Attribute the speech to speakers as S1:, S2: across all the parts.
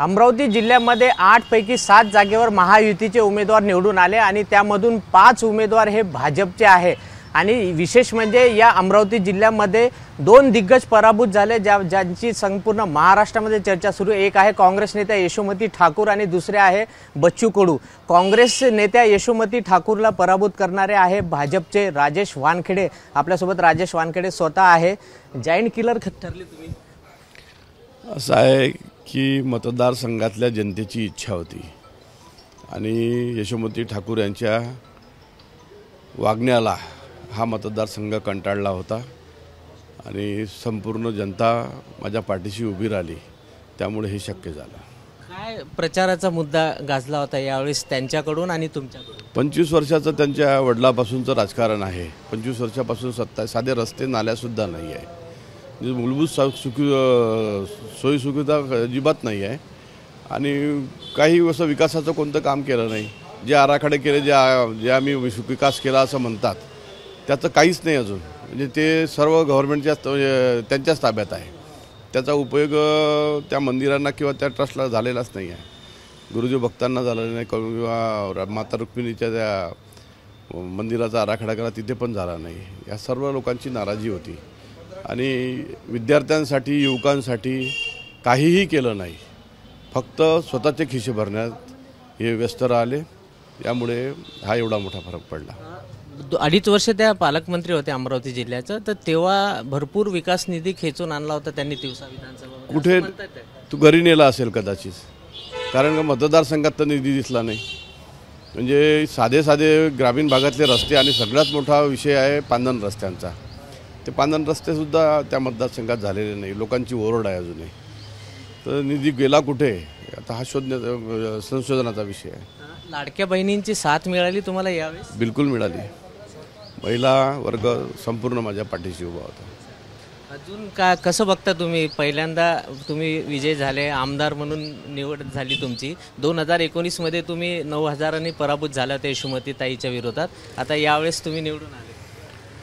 S1: अमरावती जिल्ह्यामध्ये 8 पैकी 7 जागेवर महायुतीचे उमेदवार निवडून आले आणि त्यामधून 5 उमेदवार हे भाजपचे आहे। आणि विशेष म्हणजे या अमरावती जिल्ह्यामध्ये 2 दिग्गज पराभूत झाले ज्यांची संपूर्ण महाराष्ट्रामध्ये चर्चा सुरू आहे। एक आहे काँग्रेस नेत्या यशोमती ठाकूर आणि दुसरे आहे बच्चू कडू। काँग्रेस नेत्या यशोमती ठाकूरला पराभूत करणारे आहे भाजपचे राजेश वानखेडे। आपल्यासोबत राजेश वानखेडे स्वतः आहे। जायंट किलर ठरले तुम्ही?
S2: असं आहे की मतदारसंघातल्या जनतेची इच्छा होती आणि यशोमती ठाकूर यांच्या वागण्याला हा मतदारसंघ कंटाळला होता आणि संपूर्ण जनता माझ्या पाठीशी उभी राहिली, त्यामुळे हे शक्य झालं।
S1: काय प्रचाराचा मुद्दा गाजला होता यावेळेस त्यांच्याकडून आणि तुमच्याकडून?
S2: 25 वर्षाचं त्यांच्या वडिलापासूनचं राजकारण आहे। 25 वर्षापासून सत्ता, साधे रस्ते नाल्यासुद्धा नाही आहे, मूलभूत सोयीसुविधा अजिबात नाही आहे आणि काही असं विकासाचं कोणतं काम केलं नाही। जे आराखडे केले, जे आम्ही विकास केला असं म्हणतात, त्याचं काहीच नाही अजून। म्हणजे ते सर्व गव्हर्नमेंटच्या त्यांच्याच ताब्यात आहे, त्याचा उपयोग त्या मंदिरांना किंवा त्या ट्रस्टला झालेलाच नाही आहे। गुरुजी भक्तांना झालेला नाही किंवा माता रुक्मिणीच्या त्या मंदिराचा आराखडा करा तिथे पण झाला नाही। या सर्व लोकांची नाराजी होती आणि विद्यार्थ्यांसाठी, युवकांसाठी काहीही केलं नाही, फक्त स्वतःचे खिसे भरण्यात हे व्यस्त राहिले। यामुळे हा एवढा मोठा फरक पडला।
S1: 2.5 वर्ष त्या पालकमंत्री होते अमरावती जिल्ह्याचं, तर तेव्हा भरपूर विकास निधी खेचून आणला होता त्यांनी तिवसा विधानसभा।
S2: कुठे तू घरी नेला असेल कदाचित, कारण का मतदारसंघात तर निधी दिसला नाही। म्हणजे साधे ग्रामीण भागातले रस्ते आणि सगळ्यात मोठा विषय आहे पांदण रस्त्यांचा। ते पांदण रस्तेसुद्धा त्या मतदारसंघात झालेले नाही, लोकांची ओरड आहे अजूनही। तर निधी गेला कुठे आता हा संशोधनाचा विषय आहे।
S1: लाडक्या बहिणींची साथ मिळाली तुम्हाला यावेळेस?
S2: बिलकुल मिळाली। महिला वर्ग संपूर्ण माझ्या पाठीशी उभा होता।
S1: अजून कसं बघता तुम्ही? पहिल्यांदा तुम्ही विजय झाले, आमदार म्हणून निवड झाली तुमची। 2019 मध्ये तुम्ही 9,000 पराभूत झाला ते यशोमती ताईच्या विरोधात। आता यावेळेस तुम्ही निवडून आले।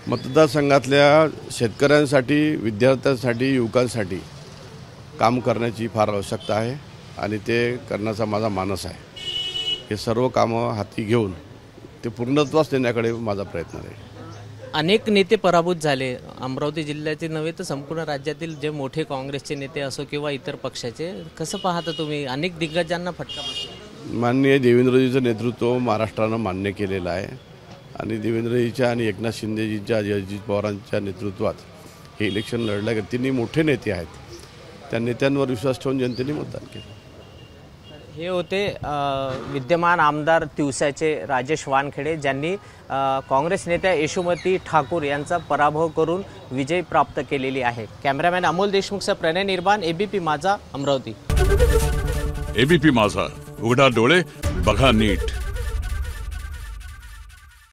S2: मतदारसंघातल्या शेतकऱ्यांसाठी, विद्यार्थ्यांसाठी, युवकांसाठी काम करण्याची फार आवश्यकता आहे आणि ते करण्याचा माझा मानस आहे। हे सर्व कामं हाती घेऊन ते पूर्णत्वास नेण्याकडे माझा प्रयत्न आहे।
S1: अनेक नेते पराभूत झाले, अमरावती जिल्ह्याचे नव्हे तर संपूर्ण राज्यातील जे मोठे काँग्रेसचे नेते असो किंवा इतर पक्षाचे, कसं पाहता तुम्ही? अनेक दिग्गजांना फटका बसला।
S2: माननीय देवेंद्रजीचं नेतृत्व महाराष्ट्रानं मान्य केलेलं आहे आणि देवेंद्रजीच्या आणि एकनाथ शिंदेजींच्या, अजित पवारांच्या नेतृत्वात हे इलेक्शन लढलं गेलं। तिन्ही मोठे नेते आहेत, त्या नेत्यांवर विश्वास ठेवून जनतेने मतदान केलं।
S1: हे होते विद्यमान आमदार तिवसाचे राजेश वानखेडे, ज्यांनी काँग्रेस नेत्या यशोमती ठाकूर यांचा पराभव करून विजय प्राप्त केलेली आहे। कॅमेरामॅन अमोल देशमुखसह प्रणय निर्बाण, एबीपी माझा, अमरावती।
S3: एबीपी माझा, उघडा डोळे बघा नीट।